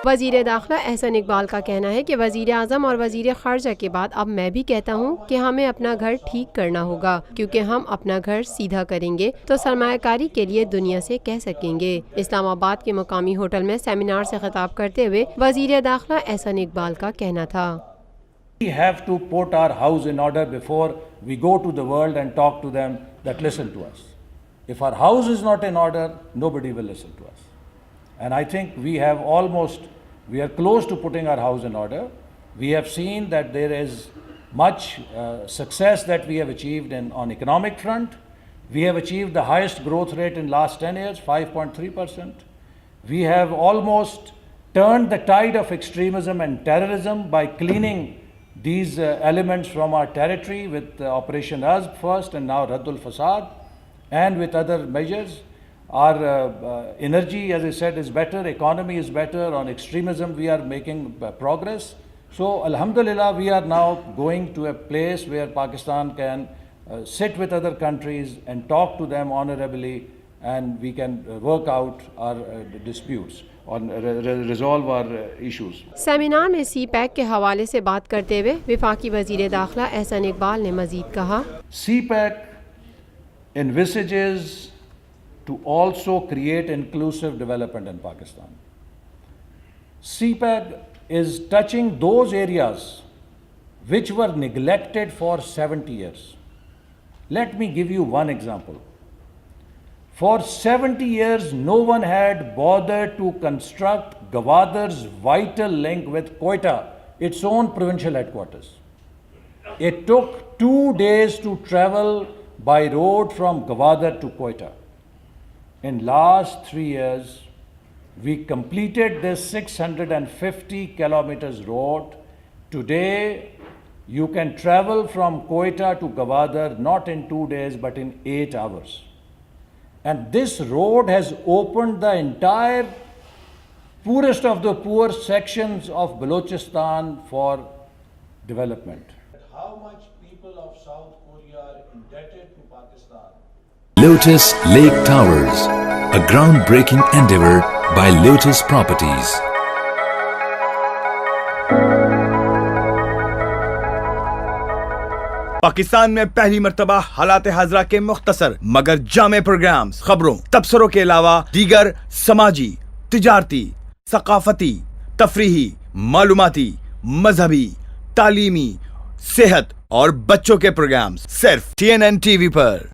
वज़ीर दाखिला एहसन इकबाल का कहना है कि वज़ीर आज़म और वज़ीर ख़ारजा के बाद अब मैं भी कहता हूँ कि हमें अपना घर ठीक करना होगा, क्योंकि हम अपना घर सीधा करेंगे तो सरमायाकारी के लिए दुनिया से कह सकेंगे। इस्लामाबाद के मुकामी होटल में सेमिनार से खिताब करते हुए वज़ीर दाखिला एहसन इकबाल का कहना था, We have to put our house in order before we go to the world and talk to them that listen to us. If our house is not in order, nobody will listen to us. And I think we are close to putting our house in order. We have seen that there is much success that we have achieved on economic front. We have achieved the highest growth rate in last 10 years, 5.3%. We have almost turned the tide of extremism and terrorism by cleaning these elements from our territory with Operation Azb first and now Raddul Fasad and with other measures. Our energy, as I said, is better, economy is better. On extremism, we are making progress. So, Alhamdulillah, we are now going to a place where Pakistan can sit with other countries and talk to them honorably, and we can work out our disputes and resolve our issues. Seminar में CPEC के हवाले से बात करते हुए वफाकी वज़ीर दाखिला एहसन इकबाल ने मज़ीद कहा, CPEC envisages to also create inclusive development in Pakistan. CPEC is touching those areas which were neglected for 70 years. Let me give you one example. For 70 years, no one had bothered to construct Gwadar's vital link with Quetta, its own provincial headquarters. It took 2 days to travel by road from Gwadar to Quetta. In last 3 years, we completed this 650 kilometers road. Today, you can travel from Quetta to Gwadar not in 2 days but in 8 hours. And this road has opened the entire poorest of the poor sections of Balochistan for development. How much people of South Korea are indebted to Pakistan? Lotus Lake Towers, a groundbreaking endeavor by Lotus Properties. Pakistan में पहली मर्तबा हालात हाजरा के मुख्तसर मगर जामे programmes, खबरों, तबसरों के अलावा दीगर समाजी, तिजारती, सकाफती, तफरीही, मालूमाती, मजहबी, तालीमी, सेहत और बच्चों के प्रोग्राम्स सिर्फ TNN TV पर।